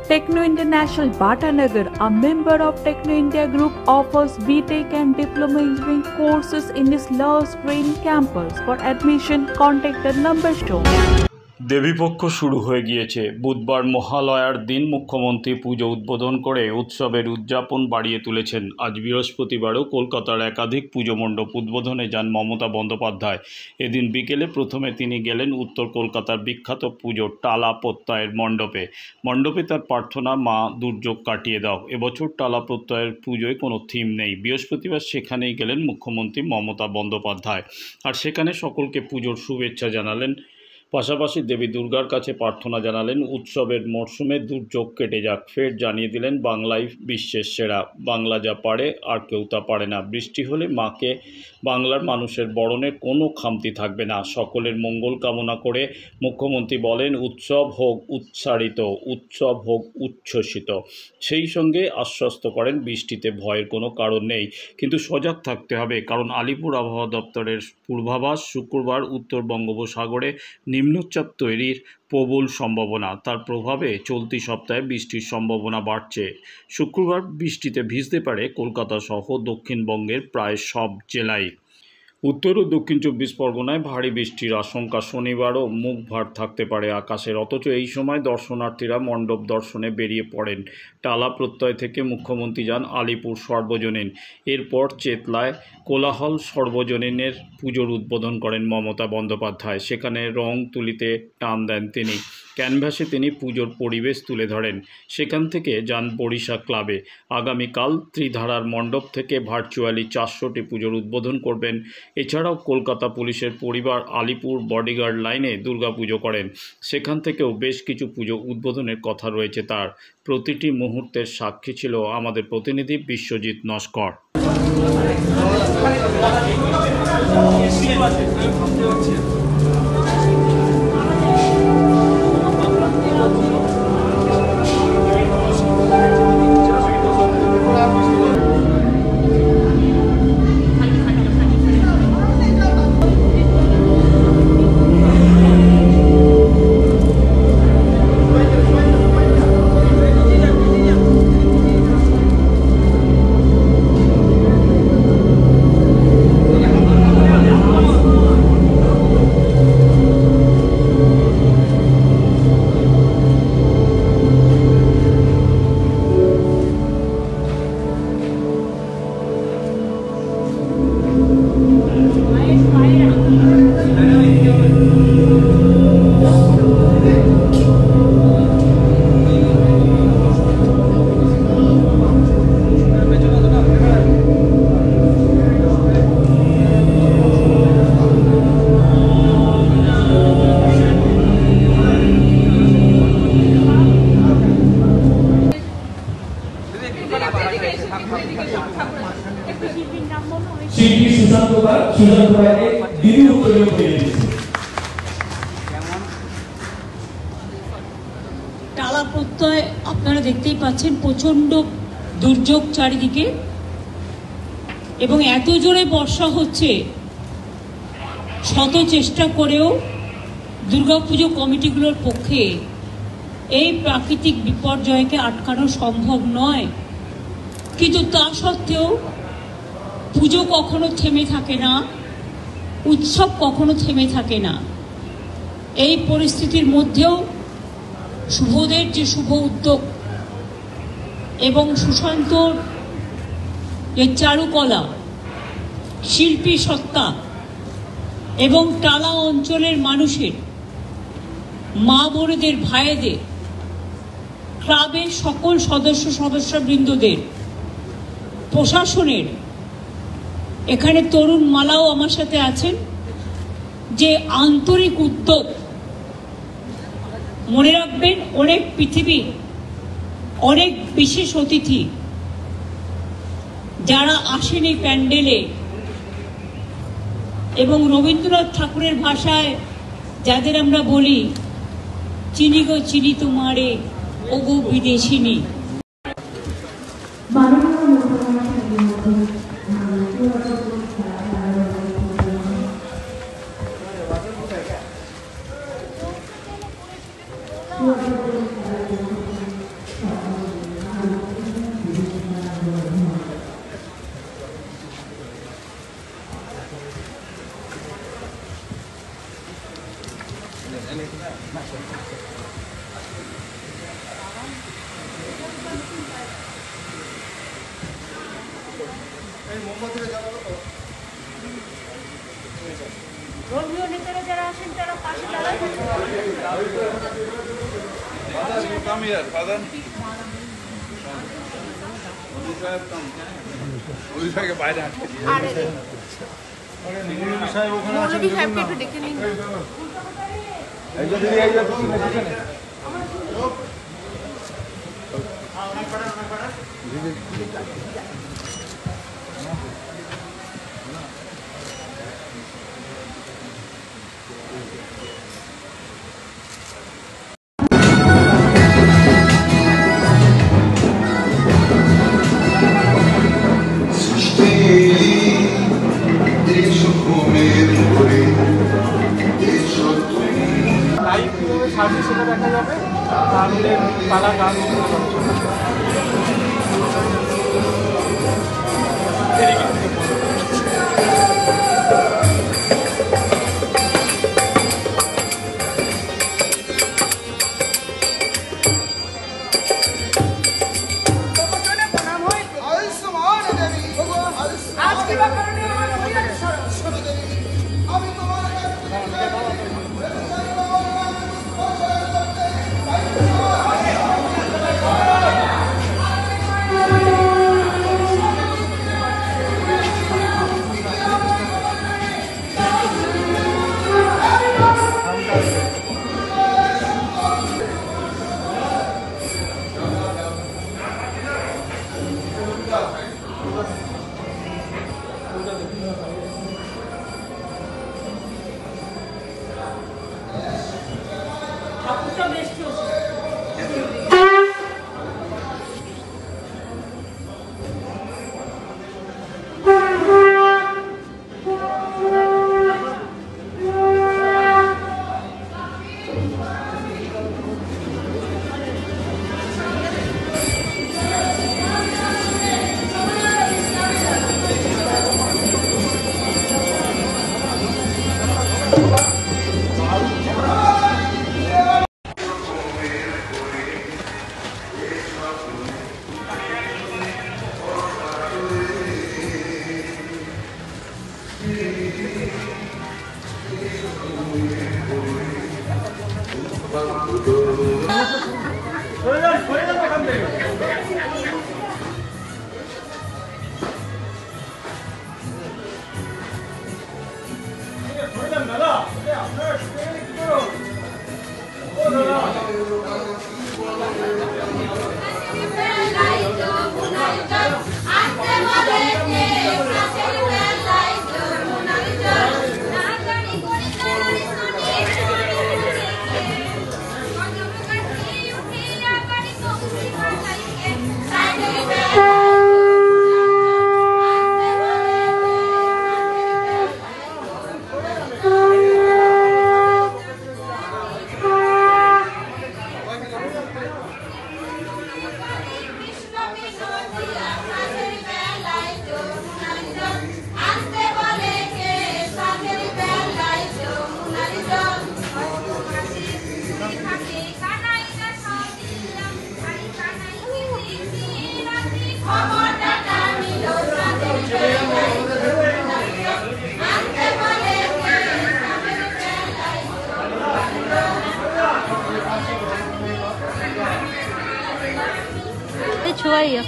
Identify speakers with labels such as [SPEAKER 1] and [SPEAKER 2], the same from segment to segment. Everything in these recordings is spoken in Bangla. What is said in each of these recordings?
[SPEAKER 1] Techno International Bhatanagar, a member of Techno India Group, offers BTech and Diploma Engineering courses in its Lush Green campus. For admission, contact the number shown.
[SPEAKER 2] দেবীপক্ষ শুরু হয়ে গিয়েছে। বুধবার মহালয়ার দিন মুখ্যমন্ত্রী পুজো উদ্বোধন করে উৎসবের উদযাপন বাড়িয়ে তুলেছেন। আজ বৃহস্পতিবারও কলকাতার একাধিক পুজো মণ্ডপ উদ্বোধনে যান মমতা বন্দ্যোপাধ্যায়। এদিন বিকেলে প্রথমে তিনি গেলেন উত্তর কলকাতার বিখ্যাত পুজো টালা প্রত্যয়ের মণ্ডপে তার প্রার্থনা, মা দুর্যোগ কাটিয়ে দাও। এবছর টালা প্রত্যয়ের পুজোয় কোনো থিম নেই। বৃহস্পতিবার সেখানেই গেলেন মুখ্যমন্ত্রী মমতা বন্দ্যোপাধ্যায়, আর সেখানে সকলকে পুজোর শুভেচ্ছা জানালেন। পাশাপাশি দেবী দুর্গার কাছে প্রার্থনা জানালেন উৎসবের মরশুমে দুর্যোগ কেটে যাক। ফের জানিয়ে দিলেন বাংলাই বিশ্বের সেরা, বাংলা যা পারে আর কেউ তা পারে না। বৃষ্টি হলে মাকে বাংলার মানুষের বরণে কোনো খামতি থাকবে না। সকলের মঙ্গল কামনা করে মুখ্যমন্ত্রী বলেন উৎসব হোক উচ্চারিত, উৎসব হোক উচ্ছ্বসিত। সেই সঙ্গে আশ্বস্ত করেন বৃষ্টিতে ভয়ের কোনো কারণ নেই, কিন্তু সজাগ থাকতে হবে, কারণ আলিপুর আবহাওয়া দপ্তরের পূর্বাভাস শুক্রবার উত্তর বঙ্গোপসাগরে নিম্নচাপ তৈরির প্রবল সম্ভাবনা। তার প্রভাবে চলতি সপ্তাহে বৃষ্টির সম্ভাবনা বাড়ছে। শুক্রবার বৃষ্টিতে ভিজতে পারে কলকাতা সহ দক্ষিণবঙ্গের প্রায় সব জেলায়। উত্তর ও দক্ষিণ 24 পরগনায় ভারী বৃষ্টির আশঙ্কা। শনিবারও মুখ ভার থাকতে পারে আকাশের। অথচ এই সময় দর্শনার্থীরা মণ্ডপ দর্শনে বেরিয়ে পড়েন। টালা প্রত্যয় থেকে মুখ্যমন্ত্রী যান আলিপুর সর্বজনীন। এরপর চেতলায় কোলাহল সর্বজনীনের পুজোর উদ্বোধন করেন মমতা বন্দ্যোপাধ্যায়। সেখানে রং তুলিতে টান দেন তিনি। ক্যানভাসে তিনি পুজোর পরিবেশ তুলে ধরেন। সেখান থেকে যান বরিশা ক্লাবে। আগামীকাল ত্রিধারার মণ্ডপ থেকে ভার্চুয়ালি 400টি পুজোর উদ্বোধন করবেন। এছাড়াও কলকাতা পুলিশের পরিবার আলিপুর বডিগার্ড লাইনে দুর্গাপুজো করেন। সেখান থেকেও বেশ কিছু পুজো উদ্বোধনের কথা রয়েছে তার। প্রতিটি মুহূর্তের সাক্ষী ছিল আমাদের প্রতিনিধি বিশ্বজিৎ নস্কর।
[SPEAKER 3] টালা প্রত্যয় আপনারা দেখতেই পাচ্ছেন, প্রচন্ড দুর্যোগ চারিদিকে এবং এত জোরে বর্ষা হচ্ছে, শত চেষ্টা করেও দুর্গাপুজো কমিটিগুলোর পক্ষে এই প্রাকৃতিক বিপর্যয়কে আটকানো সম্ভব নয়। কিন্তু তা সত্ত্বেও পুজো কখনো থেমে থাকে না, উৎসব কখনো থেমে থাকে না। এই পরিস্থিতির মধ্যেও শুভদের যে শুভ উদ্যোগ এবং সুশান্তর যে চারুকলা, শিল্পী সত্তা এবং টালা অঞ্চলের মানুষের, মা বোনেদের, ভাইদের, ক্লাবের সকল সদস্যবৃন্দদের, প্রশাসনের, এখানে তরুণ মালাও আমার সাথে আছেন, যে আন্তরিক উদ্যোগ। মনে রাখবেন, অনেক পৃথিবী, অনেক বিশেষ অতিথি যারা আসেন এই প্যান্ডেলে, এবং রবীন্দ্রনাথ ঠাকুরের ভাষায় যাদের আমরা বলি চিনি গো চিনি তোমারে ও গো বিদেশিনী।
[SPEAKER 4] ধর্মীয় নেতারা যারা আসেন তারা পাশে দাঁড়ায় মৌলভী সাহেবকে একটু ডেকে নিন।
[SPEAKER 5] লাইভ কীভাবে সার্ভিস সেটা দেখা যাবে, তাহলে পালা গান
[SPEAKER 3] ঠাকুরটা বেশ চলছে।
[SPEAKER 4] छुआइए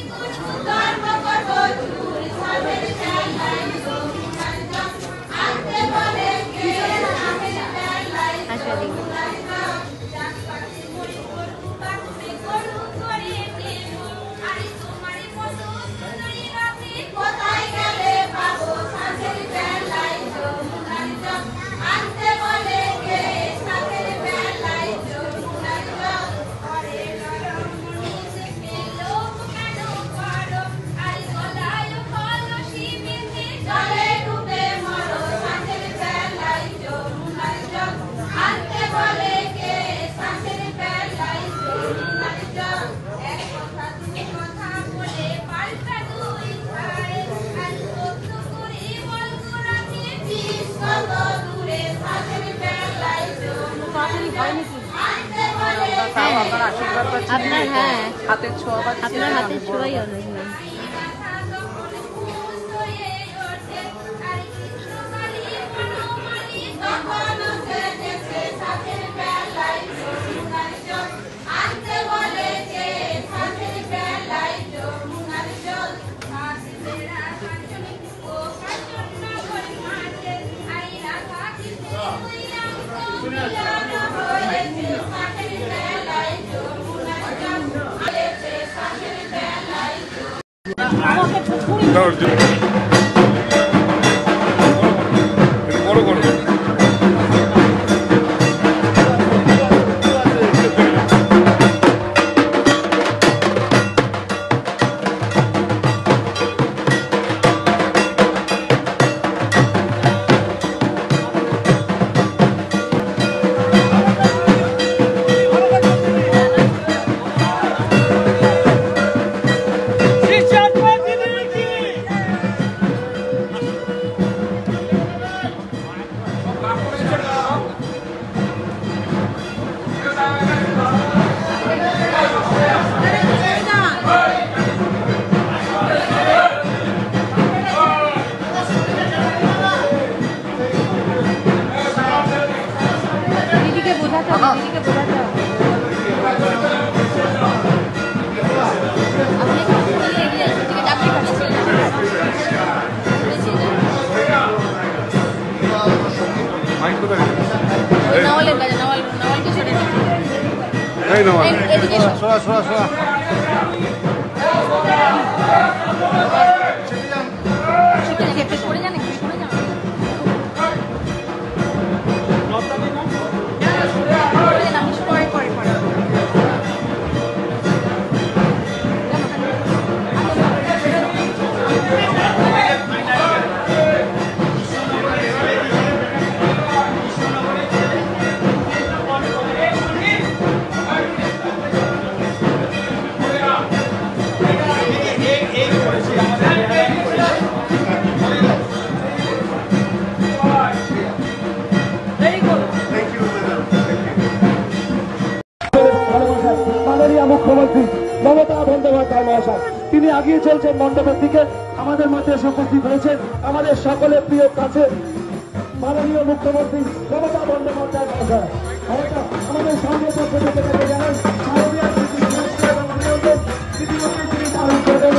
[SPEAKER 4] अच्छा जी নাকি?
[SPEAKER 5] আপনার আশীর্বাদ পাচ্ছি,
[SPEAKER 4] আপনার হ্যাঁ
[SPEAKER 5] হাতের ছোঁয়া পাচ্ছি,
[SPEAKER 4] আপনার হাতের ছোঁয়াই অনেক না।
[SPEAKER 6] মুখ্যমন্ত্রী মমতা বন্দ্যোপাধ্যায় মহাশয় তিনি এগিয়ে চলছেন মণ্ডপের দিকে। আমাদের মধ্যে উপস্থিত হয়েছেন আমাদের সকলের প্রিয় কাছে মাননীয় মুখ্যমন্ত্রী মমতা বন্দ্যোপাধ্যায় মহাশয়। আমাদের সঙ্গে পক্ষ থেকে জানান তিনি পালন করবেন।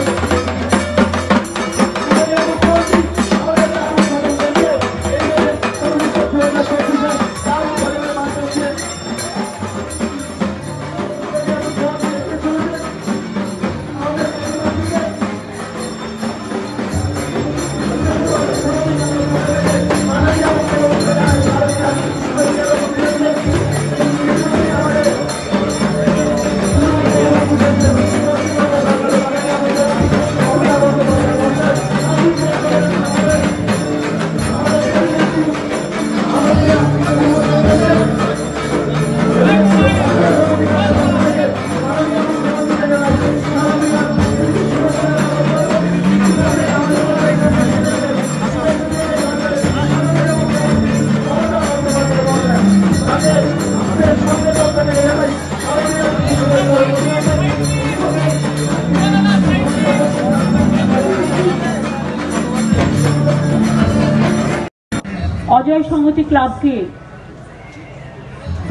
[SPEAKER 3] অজয় সংহতি ক্লাবকে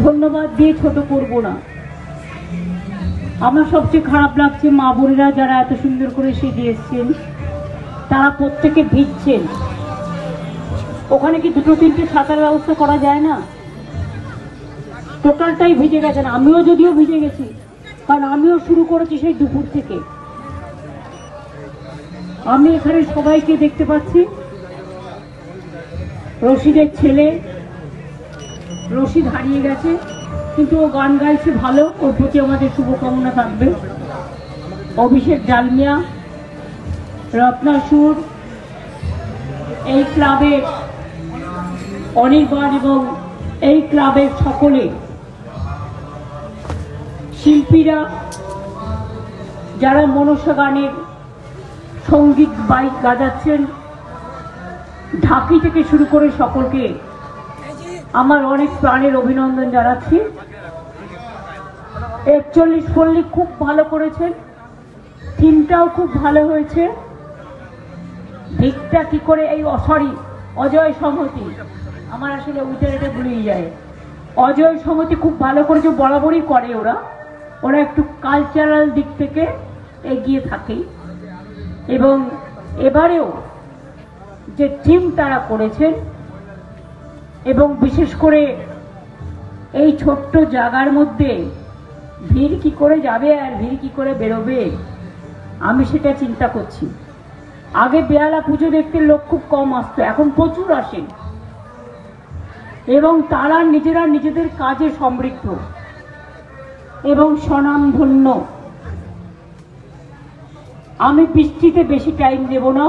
[SPEAKER 3] ধন্যবাদ দিয়ে ছোট করব না। আমার সবচেয়ে খারাপ লাগছে মা বোনেরা যারা এত সুন্দর করে সেজে এসছেন তারা প্রত্যেকে ভিজছেন। ওখানে কি দুটো তিনটে ছাতার ব্যবস্থা করা যায় না? টোটালটাই ভিজে গেছেন, আমিও যদিও ভিজে গেছি, কারণ আমিও শুরু করেছি সেই দুপুর থেকে। আমি এখানে সবাইকে দেখতে পাচ্ছি। রশিদের ছেলে রশিদ হারিয়ে গেছে, কিন্তু ও গান গাইছে ভালো, ওর প্রতি আমাদের শুভকামনা থাকবে। অভিষেক ডালমিয়া, রত্না সুর, এই ক্লাবের অনির্বাণ এবং এই ক্লাবের সকলে শিল্পীরা যারা মনসা গানের সঙ্গীত বাইক বাজাচ্ছেন, ঢাকি থেকে শুরু করে সকলকে আমার অনেক প্রাণের অভিনন্দন জানাচ্ছি। 41 পল্লী খুব ভালো করেছেন, থিমটাও খুব ভালো হয়েছে। ভিকটা কি করে এই সরি অজয় সংহতি, আমার আসলে ওইটা এটা ভুলেই যায়। অজয় সংহতি খুব ভালো করেছে, বরাবরই করে ওরা একটু কালচারাল দিক থেকে এগিয়ে থাকে। এবং এবারেও যে থিম তারা করেছেন, এবং বিশেষ করে এই ছোট্ট জায়গার মধ্যে ভিড় কি করে যাবে আর ভিড় কি করে বেরোবে, আমি সেটা চিন্তা করছি। আগে বেহালা পুজো দেখতে লোক খুব কম আসতো, এখন প্রচুর আসে এবং তারা নিজেরা নিজেদের কাজে সমৃদ্ধ এবং স্বনামধন্য। আমি বৃষ্টিতে বেশি টাইম দেব না,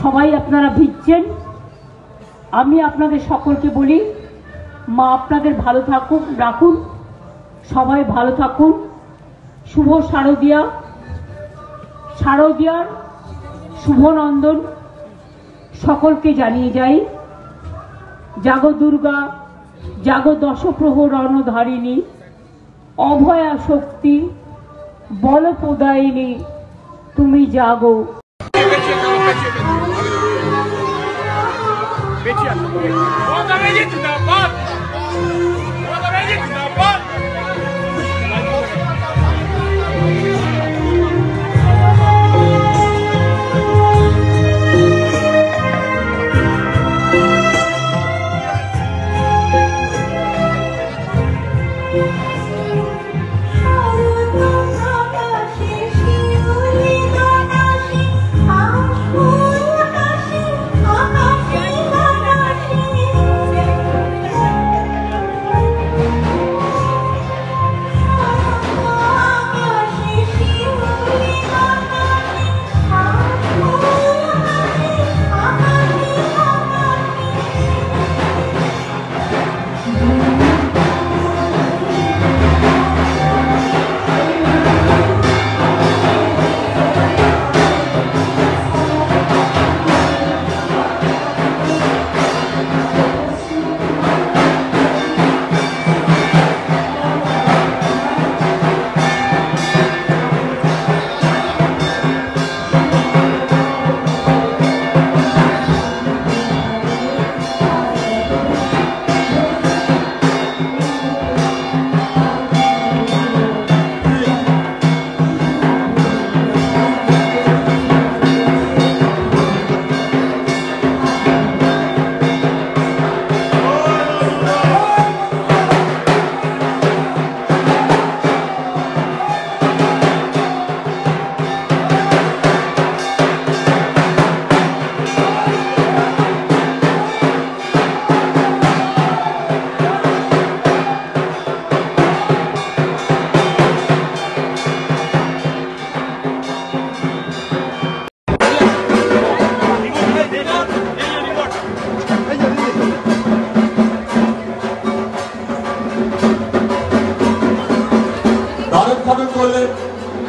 [SPEAKER 3] সবাই আপনারা ভিজছেন। আমি আপনাদের সকলকে বলি, মা আপনাদের ভালো থাকুক, রাখুন, সবাই ভালো থাকুন। শুভ শারদিয়ার শুভ নন্দন সকলকে জানিয়ে যাই। জাগো দুর্গা, জাগো দশপ্রহর রণধারিণী, অভয়া শক্তি বলপ্রদায়িনী, তুমি জাগো।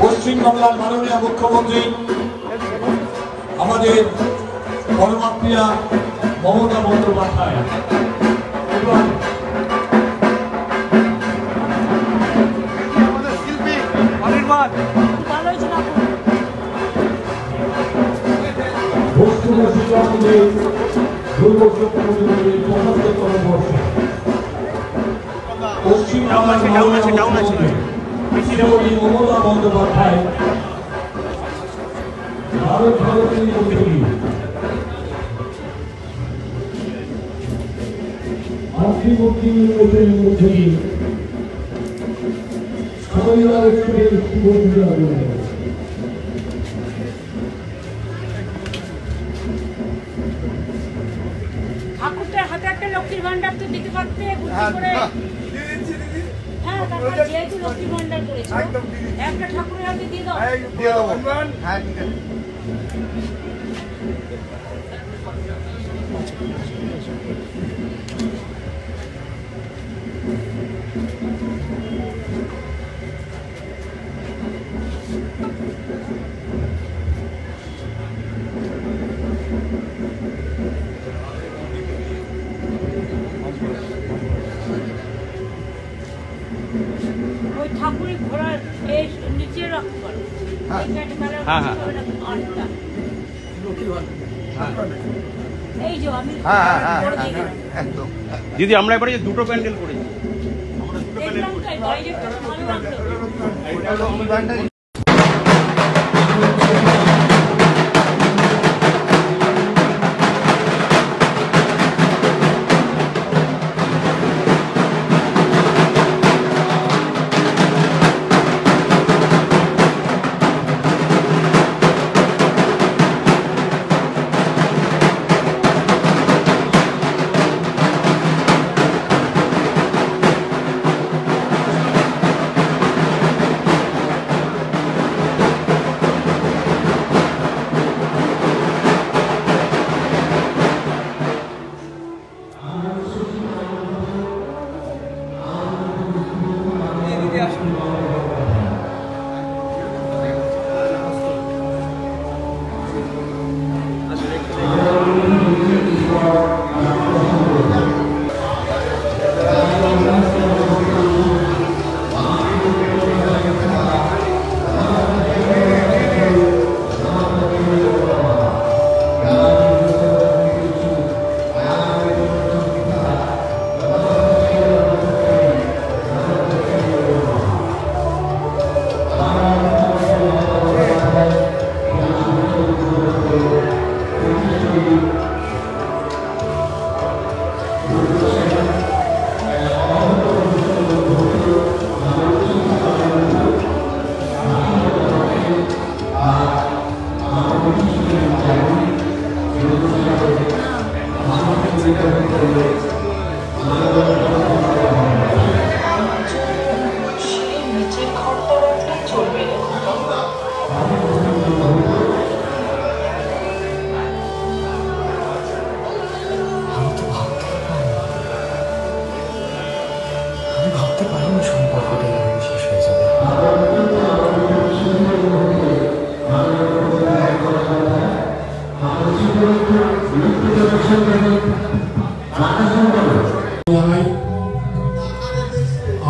[SPEAKER 7] পশ্চিমবাংলার মাননীয় মুখ্যমন্ত্রী আমাদের পরমাপ্রিয়া মমতা বন্দ্যোপাধ্যায় এবং
[SPEAKER 5] আমাদের শিল্পী অনির্বাণ
[SPEAKER 7] পশ্চিমবঙ্গের মমতা বন্দ্যোপাধ্যায় ভারতের মন্ত্রী মাতৃমূর্তি মন্ত্রী
[SPEAKER 4] ঠাকুরটার হাতে একটা লক্ষ্মীর ভান্ডার তো দিতে পারতে হ্যাঁ, তারপর যেহেতু লক্ষ্মীর ভান্ডার করেছে একটা ঠাকুরের হাতে দিয়ে দাও।
[SPEAKER 5] হ্যাঁ ঠিক আছে।
[SPEAKER 4] ওই ঠাকুরের ঘোড়ার এই নিচে রাখতে পারো। এই যে আমি
[SPEAKER 5] একদম দিদি, আমরা এবারে দুটো প্যান্ডেল করেছি।
[SPEAKER 4] দেখলাম তাই বাইরে ভালো লাগলো।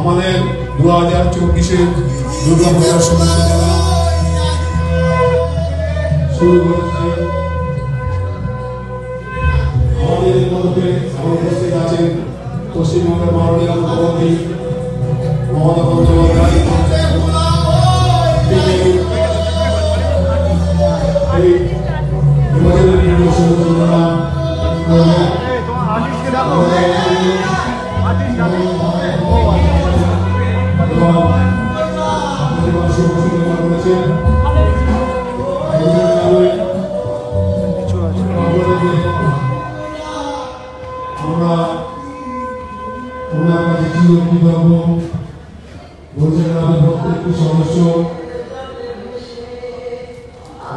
[SPEAKER 7] আমাদের 2024-এর দুর্গা পূজার সূচনা শুরু করেছে। আমাদের মধ্যে উপস্থিত আছেন পশ্চিমবঙ্গের মাননীয় মুখ্যমন্ত্রী মমতা বন্দ্যোপাধ্যায়। আমরা ওনার কাছে কি করবো বলছেন, আমি প্রত্যেকটি সদস্য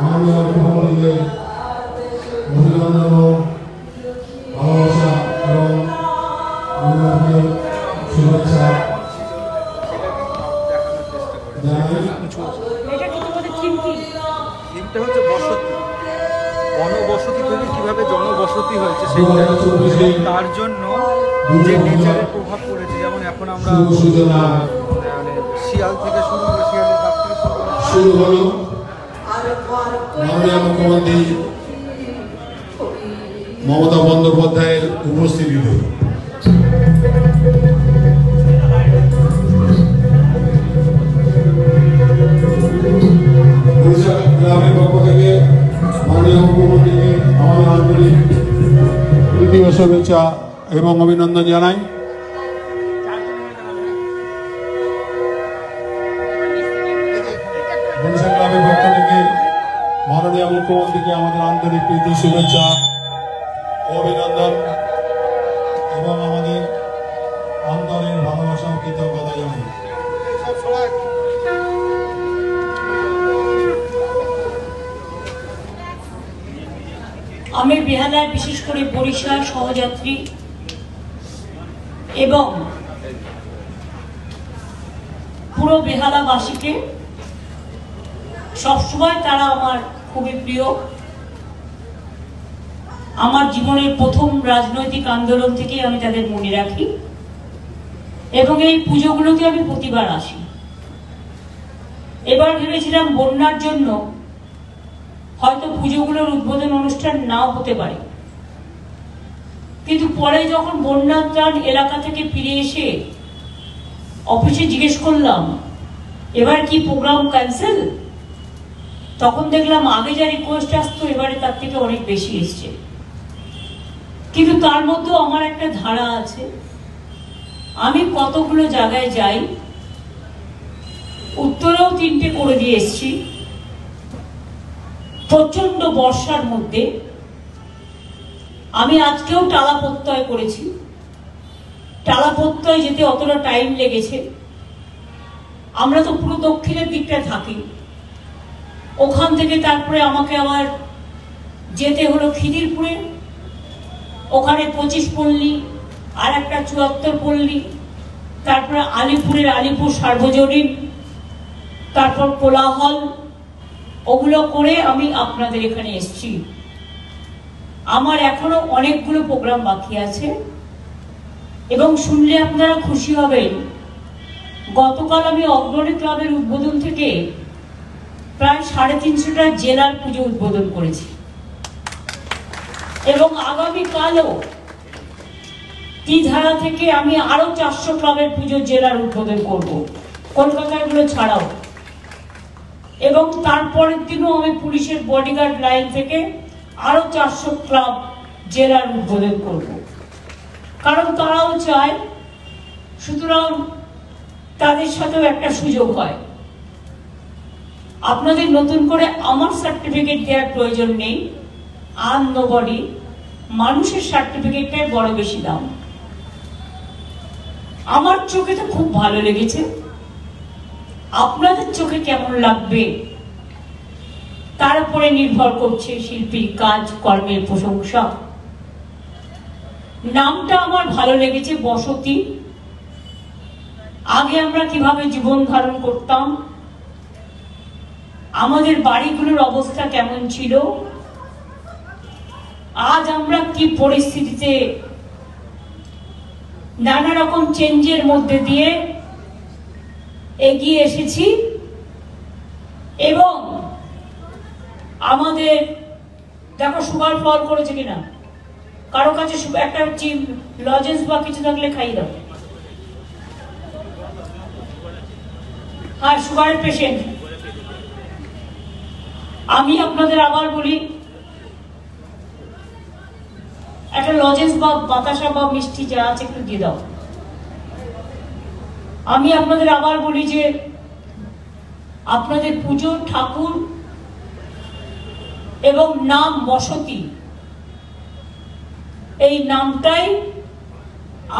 [SPEAKER 7] মাননীয় মুখ্যমন্ত্রীদের অভিনন্দন ও ভালোবাসা এবং অন্যান্য শুভেচ্ছা জানাই।
[SPEAKER 5] থিমটা হচ্ছে বসতি, বনবসতি থেকে কিভাবে জনবসতি হয়েছে সেইটা, তার জন্য যে নেচারের প্রভাব পড়েছে। যেমন এখন আমরা মানে শিয়াল থেকে শুরু করে শিয়ালের দাগ থেকে
[SPEAKER 7] শুরু হলো মাননীয় মুখ্যমন্ত্রী মমতা বন্দ্যোপাধ্যায়ের উপস্থিতিতে। গ্রামের পক্ষ থেকে মাননীয় মুখ্যমন্ত্রীকে আমাদের আন্তরিক প্রীতি ও শুভেচ্ছা এবং অভিনন্দন জানাই। গ্রামের পক্ষ থেকে মাননীয় মুখ্যমন্ত্রীকে আমাদের আন্তরিক প্রীতি শুভেচ্ছা ও অভিনন্দন এবং আমাদের অন্তরের ভালোবাসা ও কৃতজ্ঞতা জানাই।
[SPEAKER 3] আমি বেহালায় বিশেষ করে বরিশাল সহযাত্রী এবং পুরো বেহালাবাসীকে সবসময় তারা আমার খুবই প্রিয়। আমার জীবনের প্রথম রাজনৈতিক আন্দোলন থেকে আমি তাদের মনে রাখি এবং এই পুজোগুলোতে আমি প্রতিবার আসি। এবার ভেবেছিলাম বন্যার জন্য হয়তো পুজোগুলোর উদ্বোধন অনুষ্ঠান নাও হতে পারে, কিন্তু পরে যখন বন্যা ত্রাণ এলাকা থেকে ফিরে এসে অফিসে জিজ্ঞেস করলাম এবার কি প্রোগ্রাম ক্যান্সেল, তখন দেখলাম আগে যা রিকোয়েস্ট আসতো এবারে তার থেকে অনেক বেশি এসছে। কিন্তু তার মধ্যেও আমার একটা ধারা আছে, আমি কতগুলো জায়গায় যাই, উত্তরেও 3টে করে দিয়ে এসছি প্রচন্ড বর্ষার মধ্যে। আমি আজকেও টালা প্রত্যয় করেছি, টালা প্রত্যয় যেতে অতটা টাইম লেগেছে। আমরা তো পুরো দক্ষিণের দিকটা থাকি, ওখান থেকে তারপরে আমাকে আবার যেতে হলো খিদিরপুরে, ওখানে 25 পল্লী, আর একটা 74 পল্লী, তারপরে আলিপুরের আলিপুর সার্বজনীন, তারপর কোলাহল, ওগুলো করে আমি আপনাদের এখানে এসেছি। আমার এখনো অনেকগুলো প্রোগ্রাম বাকি আছে এবং শুনলে আপনারা খুশি হবেন, গতকাল আমি অগ্রণী ক্লাবের উদ্বোধন থেকে প্রায় 350টা জেলার পুজো উদ্বোধন করেছি এবং আগামীকালও ধারা থেকে আমি আরো 400 ক্লাবের পুজো জেলার উদ্বোধন করব, কলকাতার গুলো ছাড়াও। এবং তারপরের দিনও আমি পুলিশের বডিগার্ড লাইন থেকে আরো 400 ক্লাব জেলার উদ্বোধন করব, কারণ তারাও চায়, সুতরাং তাদের সাথেও একটা সুযোগ হয়। আপনাদের নতুন করে আমার সার্টিফিকেট দেওয়ার প্রয়োজন নেই, আর নোবডি, মানুষের সার্টিফিকেটটাই বড় বেশি দাম। আমার চোখে তো খুব ভালো লেগেছে, আপনাদের চোখে কেমন লাগবে তার উপরে নির্ভর করছে শিল্পীর কাজ কর্মের প্রশংসা। নামটা আমার ভালো লেগেছে, বসতি। আগে আমরা কিভাবে জীবন ধারণ করতাম, আমাদের বাড়িগুলোর অবস্থা কেমন ছিল, আজ আমরা কি পরিস্থিতিতে নানা রকম চেঞ্জের মধ্যে দিয়ে এগিয়ে এসেছি। এবং আমাদের দেখো সুগার ফল করেছে কিনা, কারো কাছে একটা লজেন্স বা কিছু থাকলে খাইয়ে দাও। আর সুগারের পেশেন্ট, আমি আপনাদের আবার বলি, একটা লজেন্স বা বাতাসা বা মিষ্টি যা আছে একটু দিয়ে দাও। আমি আপনাদের আবার বলি যে আপনাদের পুজো, ঠাকুর এবং নাম বসতি, এই নামটাই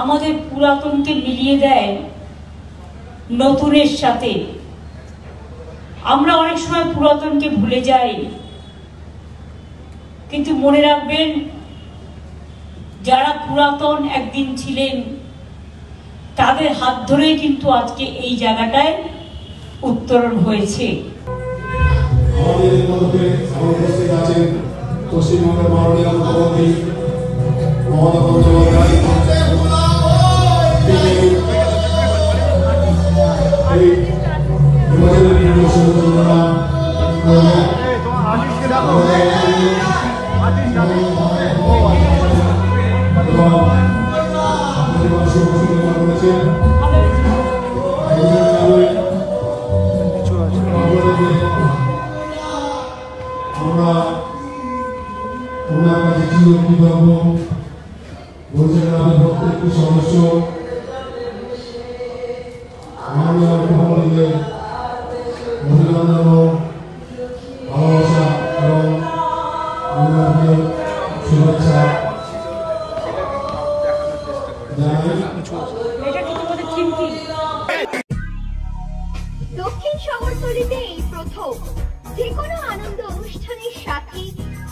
[SPEAKER 3] আমাদের পুরাতনকে মিলিয়ে দেয় নতুনের সাথে। আমরা অনেক সময় পুরাতনকে ভুলে যাই, কিন্তু মনে রাখবেন যারা পুরাতন একদিন ছিলেন তাদের হাত ধরেই কিন্তু আজকে এই জায়গাটায় উত্তরণ হয়েছে।
[SPEAKER 7] আমাদের মধ্যে উপস্থিত আছেন পশ্চিমবঙ্গের মাননীয় মুখ্যমন্ত্রী মমতা বন্দ্যোপাধ্যায়। এই নির্বাচনের নির্বাচন যোজনা করেছেন। আমরা ওনার কাছে চিরকৃতজ্ঞ। বলছেন আমাদের প্রত্যেকটি সদস্য মাননীয় মুখ্যমন্ত্রীকে অভিনন্দন ও ভালোবাসা এবং অভিনন্দন শুভেচ্ছা জানাই।
[SPEAKER 8] দক্ষিণ শহরতলিতে এই প্রথম যে কোনো আনন্দ অনুষ্ঠানের সাথে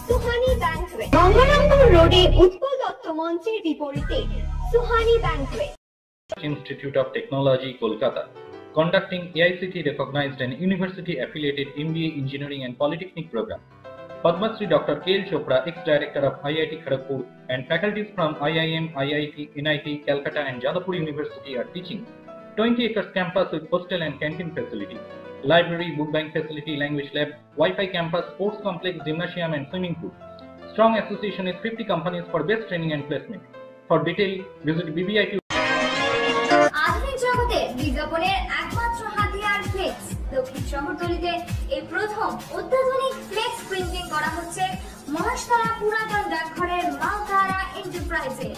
[SPEAKER 8] সুহানি ব্যাংকুয়েট, গঙ্গারামপুর রোডে উৎপল দত্ত মঞ্চের বিপরীতে Suhani banquet.
[SPEAKER 9] Institute of Technology, Kolkata, conducting AICTE recognized and university affiliated MBA Engineering and Polytechnic program. Padma Shri Dr. K. L. Chopra, ex-director of IIT Kharagpur, and faculties from IIM, IIT, NIT, Calcutta and Jadavpur University are teaching 20 acres campus with hostel and canteen facility. library, book bank facility, language lab, Wi-Fi campus, sports complex, gymnasium and swimming pool. Strong association with 50 companies for best training and placement. For detail, visit BBIT.
[SPEAKER 8] আধুনিক জগতে বিজ্ঞাপনের একমাত্র হাতিয়ার ফ্লেক্স। দক্ষিণ শহরতলিতে এই প্রথম অত্যাধুনিক ফ্লেক্স প্রিন্টিং করা হচ্ছে মহাশতলা পুরাতন ডাকঘরের মাতারা এন্টারপ্রাইজে।